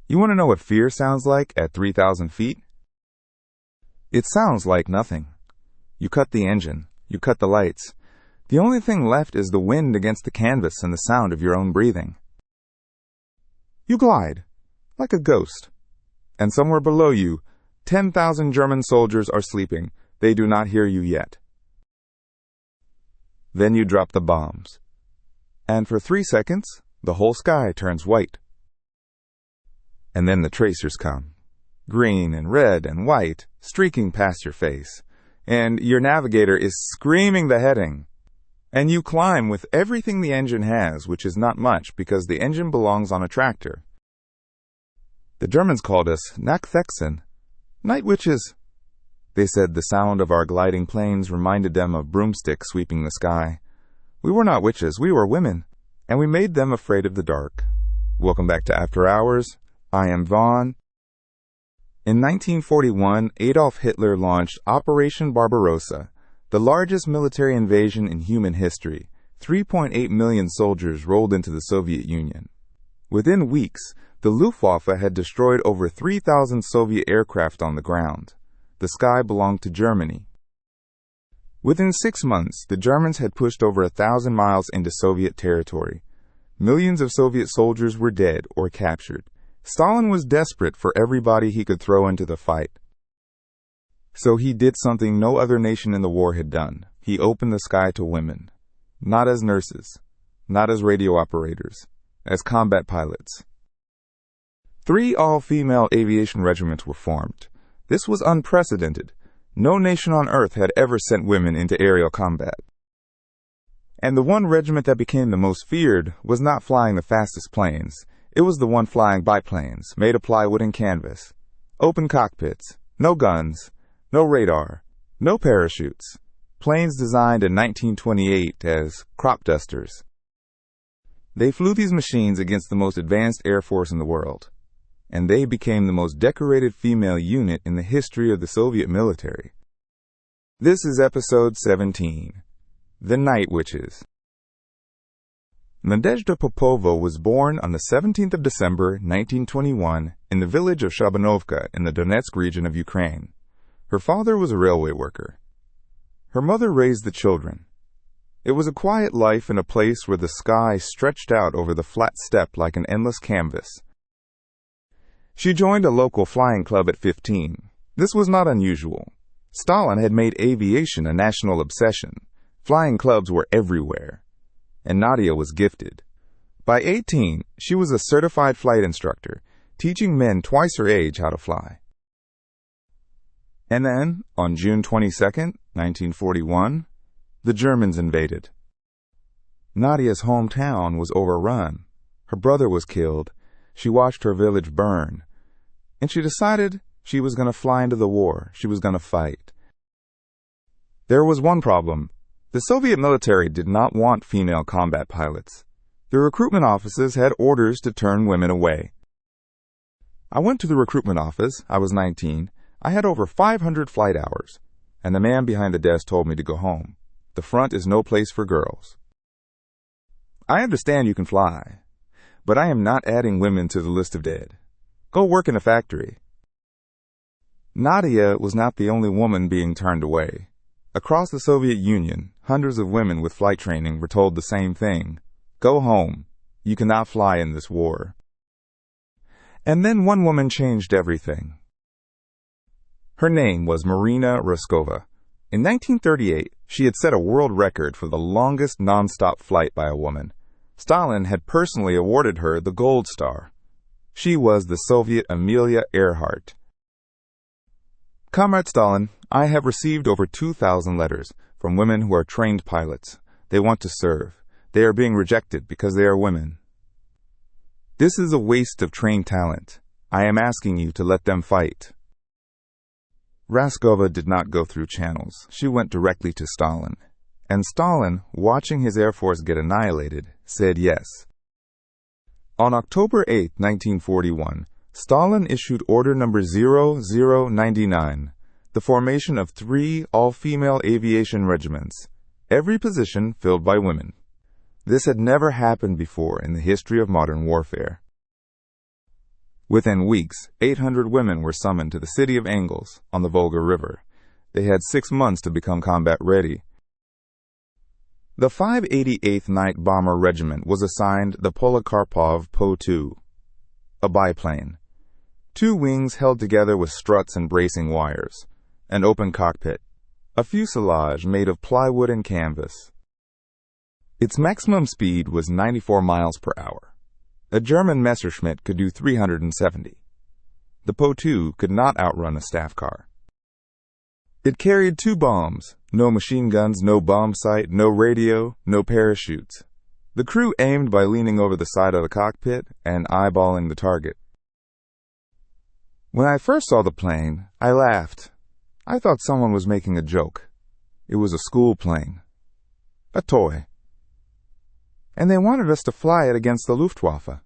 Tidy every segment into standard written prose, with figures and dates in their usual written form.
You want to know what fear sounds like at 3,000 feet? It sounds like nothing. You cut the engine. You cut the lights. The only thing left is the wind against the canvas and the sound of your own breathing. You glide, like a ghost. And somewhere below you, 10,000 German soldiers are sleeping. They do not hear you yet. Then you drop the bombs. And for 3 seconds, the whole sky turns white. And then the tracers come, green and red and white, streaking past your face. And your navigator is screaming the heading. And you climb with everything the engine has, which is not much because the engine belongs on a tractor. The Germans called us Nachthexen, night witches. They said the sound of our gliding planes reminded them of broomsticks sweeping the sky. We were not witches, we were women, and we made them afraid of the dark. Welcome back to After Hours. I am Vaughn. In 1941, Adolf Hitler launched Operation Barbarossa, the largest military invasion in human history. 3.8 million soldiers rolled into the Soviet Union. Within weeks, the Luftwaffe had destroyed over 3,000 Soviet aircraft on the ground. The sky belonged to Germany. Within 6 months, the Germans had pushed over 1,000 miles into Soviet territory. Millions of Soviet soldiers were dead or captured. Stalin was desperate for everybody he could throw into the fight. So he did something no other nation in the war had done. He opened the sky to women. Not as nurses, not as radio operators, as combat pilots. 3 all-female aviation regiments were formed. This was unprecedented. No nation on Earth had ever sent women into aerial combat. And the one regiment that became the most feared was not flying the fastest planes. It was the one flying biplanes, made of plywood and canvas. Open cockpits, no guns, no radar, no parachutes. Planes designed in 1928 as crop dusters. They flew these machines against the most advanced air force in the world. And they became the most decorated female unit in the history of the Soviet military. This is episode 17, The Night Witches. Nadezhda Popova was born on the 17th of December, 1921, in the village of Shabanovka in the Donetsk region of Ukraine. Her father was a railway worker. Her mother raised the children. It was a quiet life in a place where the sky stretched out over the flat steppe like an endless canvas. She joined a local flying club at 15. This was not unusual. Stalin had made aviation a national obsession. Flying clubs were everywhere. And Nadia was gifted. By 18, she was a certified flight instructor, teaching men twice her age how to fly. And then, on June 22, 1941, the Germans invaded. Nadia's hometown was overrun. Her brother was killed. She watched her village burn. And she decided she was going to fly into the war. She was going to fight. There was one problem. The Soviet military did not want female combat pilots. The recruitment offices had orders to turn women away. I went to the recruitment office. I was 19. I had over 500 flight hours. And the man behind the desk told me to go home. The front is no place for girls. I understand you can fly. But I am not adding women to the list of dead. Go work in a factory. Nadia was not the only woman being turned away. Across the Soviet Union, hundreds of women with flight training were told the same thing. Go home. You cannot fly in this war. And then one woman changed everything. Her name was Marina Roskova. In 1938, she had set a world record for the longest non-stop flight by a woman. Stalin had personally awarded her the Gold Star. She was the Soviet Amelia Earhart. Comrade Stalin, I have received over 2,000 letters from women who are trained pilots. They want to serve. They are being rejected because they are women. This is a waste of trained talent. I am asking you to let them fight. Raskova did not go through channels. She went directly to Stalin. And Stalin, watching his Air Force get annihilated, said yes. On October 8, 1941, Stalin issued Order Number 0099, the formation of 3 all-female aviation regiments, every position filled by women. This had never happened before in the history of modern warfare. Within weeks, 800 women were summoned to the city of Engels on the Volga River. They had 6 months to become combat ready. The 588th Night Bomber Regiment was assigned the Polikarpov Po-2, a biplane. 2 wings held together with struts and bracing wires, an open cockpit, a fuselage made of plywood and canvas. Its maximum speed was 94 miles per hour. A German Messerschmitt could do 370. The Po-2 could not outrun a staff car. It carried 2 bombs, no machine guns, no bomb sight, no radio, no parachutes. The crew aimed by leaning over the side of the cockpit and eyeballing the target. When I first saw the plane, I laughed. I thought someone was making a joke. It was a school plane. A toy. And they wanted us to fly it against the Luftwaffe.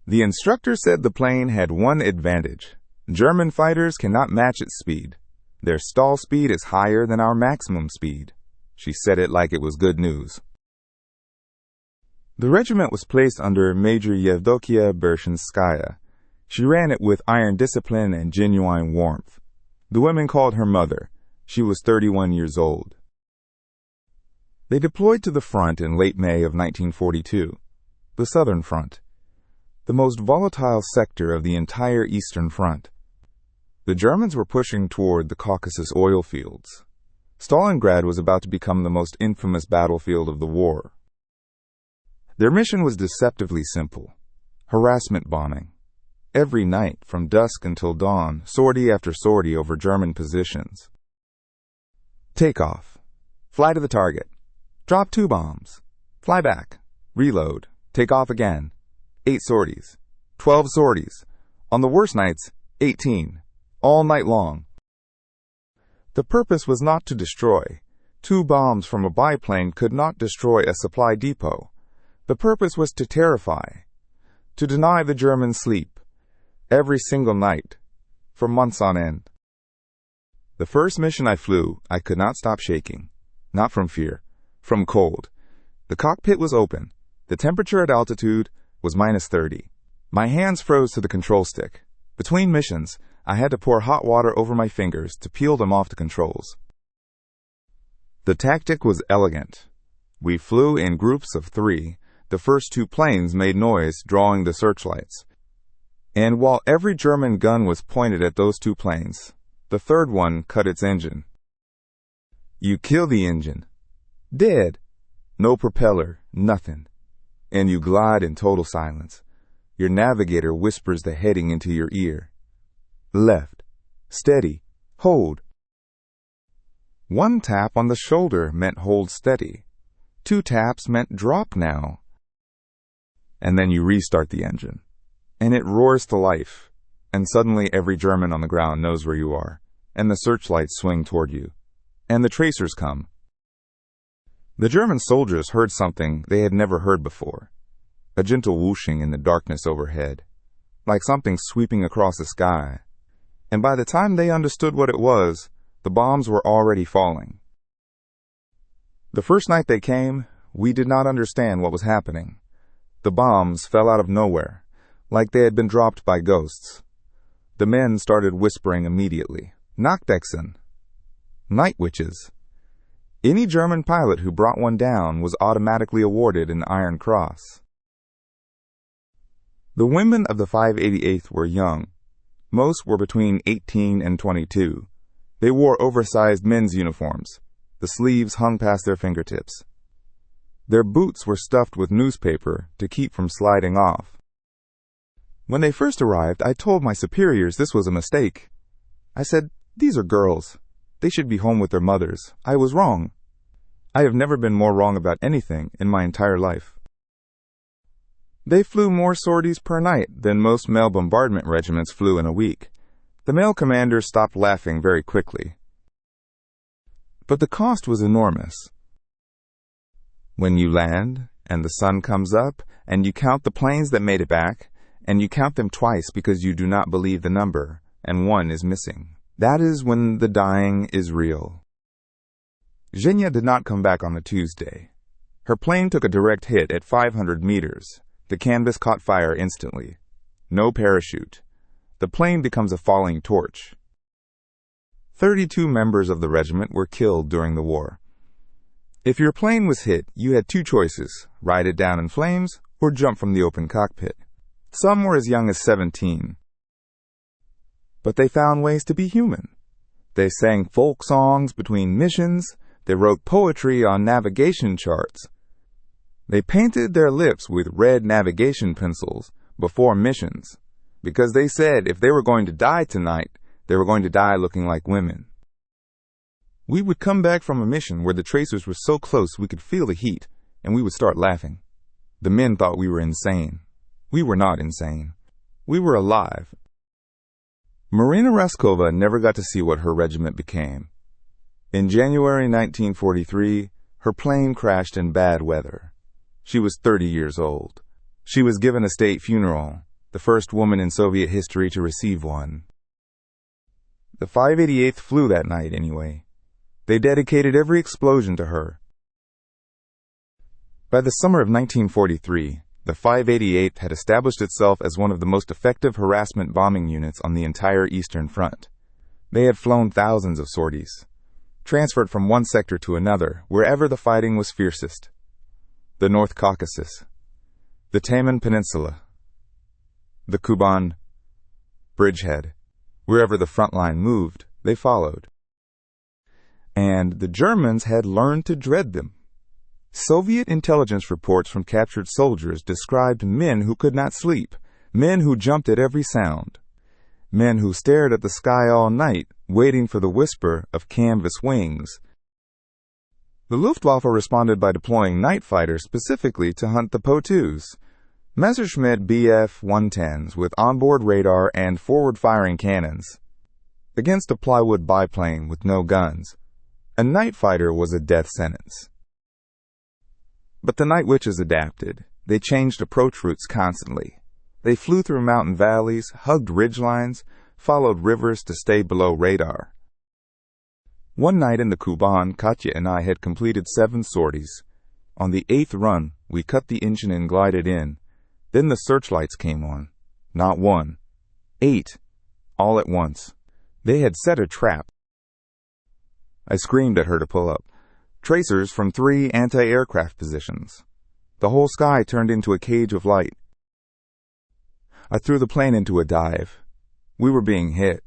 The instructor said the plane had one advantage. German fighters cannot match its speed. Their stall speed is higher than our maximum speed. She said it like it was good news. The regiment was placed under Major Yevdokia Bershinskaya. She ran it with iron discipline and genuine warmth. The women called her mother. She was 31 years old. They deployed to the front in late May of 1942, the Southern Front, the most volatile sector of the entire Eastern Front. The Germans were pushing toward the Caucasus oil fields. Stalingrad was about to become the most infamous battlefield of the war. Their mission was deceptively simple: harassment bombing. Every night, from dusk until dawn, sortie after sortie over German positions. Takeoff. Fly to the target. Drop 2 bombs. Fly back. Reload. Take off again. 8 sorties. 12 sorties. On the worst nights, 18. All night long. The purpose was not to destroy. 2 bombs from a biplane could not destroy a supply depot. The purpose was to terrify, to deny the Germans sleep, every single night, for months on end. The first mission I flew, I could not stop shaking. Not from fear, from cold. The cockpit was open. The temperature at altitude was -30. My hands froze to the control stick. Between missions, I had to pour hot water over my fingers to peel them off the controls. The tactic was elegant. We flew in groups of 3. The first 2 planes made noise, drawing the searchlights. And while every German gun was pointed at those 2 planes, the third one cut its engine. You kill the engine. Dead. No propeller, nothing. And you glide in total silence. Your navigator whispers the heading into your ear. Left. Steady. Hold. 1 tap on the shoulder meant hold steady. 2 taps meant drop now. And then you restart the engine. And it roars to life. And suddenly every German on the ground knows where you are. And the searchlights swing toward you. And the tracers come. The German soldiers heard something they had never heard before. A gentle whooshing in the darkness overhead, like something sweeping across the sky. And by the time they understood what it was, the bombs were already falling. The first night they came, we did not understand what was happening. The bombs fell out of nowhere, like they had been dropped by ghosts. The men started whispering immediately. Nachtwechseln. Night witches. Any German pilot who brought one down was automatically awarded an Iron Cross. The women of the 588th were young. Most were between 18 and 22. They wore oversized men's uniforms. The sleeves hung past their fingertips. Their boots were stuffed with newspaper to keep from sliding off. When they first arrived, I told my superiors this was a mistake. I said, "These are girls. They should be home with their mothers." I was wrong. I have never been more wrong about anything in my entire life. They flew more sorties per night than most male bombardment regiments flew in a week. The male commanders stopped laughing very quickly. But the cost was enormous. When you land, and the sun comes up, and you count the planes that made it back, and you count them twice because you do not believe the number, and one is missing. That is when the dying is real. Zhenya did not come back on the Tuesday. Her plane took a direct hit at 500 meters. The canvas caught fire instantly. no parachute. The plane becomes a falling torch. 32 members of the regiment were killed during the war. If your plane was hit, you had two choices: ride it down in flames or jump from the open cockpit. Some were as young as 17. But they found ways to be human. They sang folk songs between missions. They wrote poetry on navigation charts. They painted their lips with red navigation pencils before missions, because they said if they were going to die tonight, they were going to die looking like women. We would come back from a mission where the tracers were so close we could feel the heat, and we would start laughing. The men thought we were insane. We were not insane. We were alive. Marina Raskova never got to see what her regiment became. In January 1943, her plane crashed in bad weather. She was 30 years old. She was given a state funeral, the first woman in Soviet history to receive one. The 588th flew that night anyway. They dedicated every explosion to her. By the summer of 1943, the 588th had established itself as one of the most effective harassment bombing units on the entire Eastern Front. They had flown thousands of sorties, transferred from one sector to another, wherever the fighting was fiercest. The North Caucasus, the Taman Peninsula, the Kuban, Bridgehead. Wherever the front line moved, they followed. And the Germans had learned to dread them. Soviet intelligence reports from captured soldiers described men who could not sleep, men who jumped at every sound, men who stared at the sky all night, waiting for the whisper of canvas wings. The Luftwaffe responded by deploying night fighters specifically to hunt the Po-2s, Messerschmitt Bf-110s with onboard radar and forward-firing cannons. Against a plywood biplane with no guns, a night fighter was a death sentence. But the Night Witches adapted. They changed approach routes constantly. They flew through mountain valleys, hugged ridgelines, followed rivers to stay below radar. One night in the Kuban, Katya and I had completed 7 sorties. On the 8th run, we cut the engine and glided in. Then the searchlights came on. Not 1, 8, all at once. They had set a trap. I screamed at her to pull up. Tracers from 3 anti-aircraft positions. The whole sky turned into a cage of light. I threw the plane into a dive. We were being hit.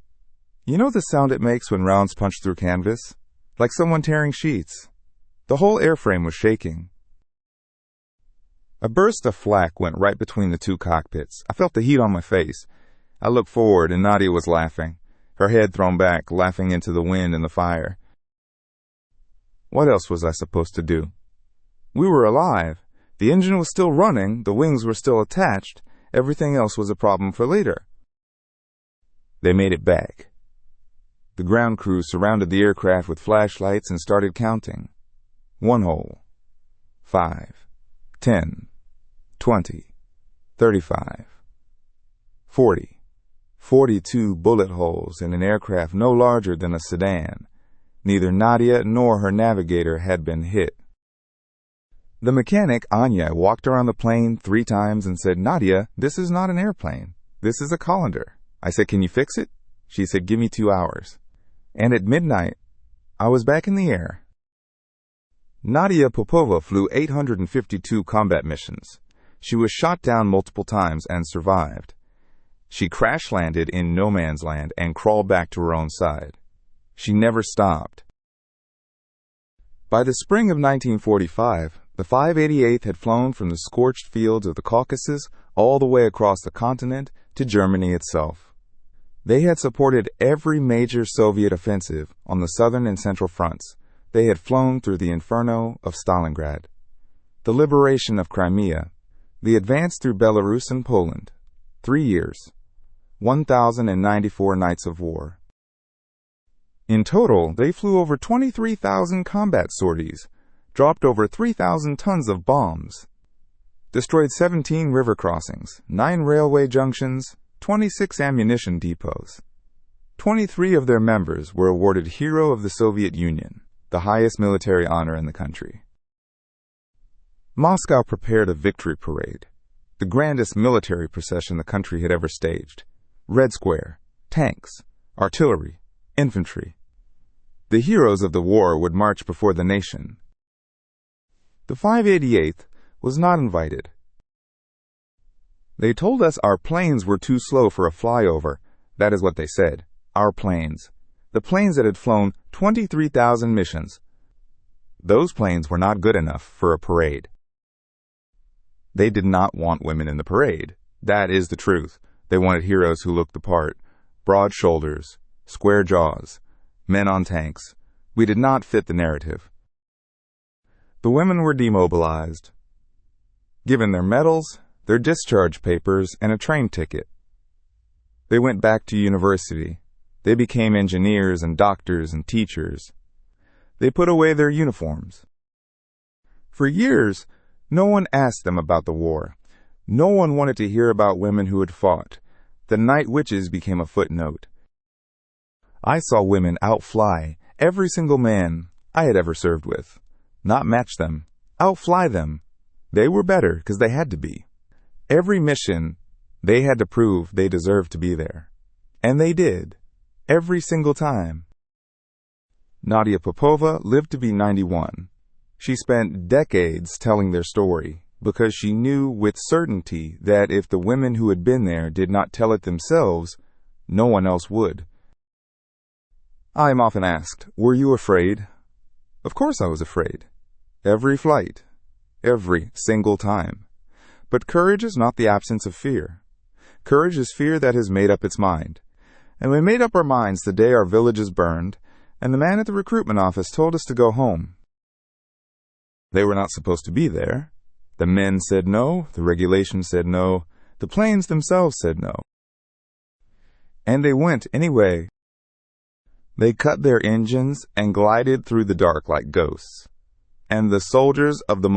You know the sound it makes when rounds punch through canvas? Like someone tearing sheets. The whole airframe was shaking. A burst of flak went right between the 2 cockpits. I felt the heat on my face. I looked forward and Nadia was laughing, her head thrown back, laughing into the wind and the fire. What else was I supposed to do? We were alive. The engine was still running, the wings were still attached. Everything else was a problem for later. They made it back. The ground crew surrounded the aircraft with flashlights and started counting. 1 hole, 5, 10, 20, 35, 40, 42 bullet holes in an aircraft no larger than a sedan. Neither Nadia nor her navigator had been hit. The mechanic, Anya, walked around the plane 3 times and said, "Nadia, this is not an airplane. This is a colander." I said, "Can you fix it?" She said, "Give me 2 hours." And at midnight, I was back in the air. Nadezhda Popova flew 852 combat missions. She was shot down multiple times and survived. She crash-landed in no man's land and crawled back to her own side. She never stopped. By the spring of 1945, the 588th had flown from the scorched fields of the Caucasus all the way across the continent to Germany itself. They had supported every major Soviet offensive on the southern and central fronts. They had flown through the inferno of Stalingrad, the liberation of Crimea, the advance through Belarus and Poland. 3 years, 1,094 nights of war. In total, they flew over 23,000 combat sorties, dropped over 3,000 tons of bombs, destroyed 17 river crossings, 9 railway junctions, 26 ammunition depots. 23 of their members were awarded Hero of the Soviet Union, the highest military honor in the country. Moscow prepared a victory parade. the grandest military procession the country had ever staged. Red Square, tanks, artillery, infantry. The heroes of the war would march before the nation. The 588th was not invited. They told us our planes were too slow for a flyover. That is what they said. Our planes. The planes that had flown 23,000 missions. Those planes were not good enough for a parade. They did not want women in the parade. That is the truth. They wanted heroes who looked the part. Broad shoulders, square jaws, men on tanks. We did not fit the narrative. The women were demobilized, given their medals, their discharge papers, and a train ticket. They went back to university. They became engineers and doctors and teachers. They put away their uniforms. For years, no one asked them about the war. No one wanted to hear about women who had fought. The night witches became a footnote. I saw women outfly every single man I had ever served with. Not match them, outfly them. They were better because they had to be. Every mission, they had to prove they deserved to be there. And they did. Every single time. Nadezhda Popova lived to be 91. She spent decades telling their story because she knew with certainty that if the women who had been there did not tell it themselves, no one else would. I am often asked, were you afraid? Of course I was afraid. Every flight. Every single time. But courage is not the absence of fear. Courage is fear that has made up its mind. And we made up our minds the day our villages burned, and the man at the recruitment office told us to go home. They were not supposed to be there. The men said no, the regulations said no, the planes themselves said no. And they went anyway. They cut their engines and glided through the dark like ghosts. And the soldiers of the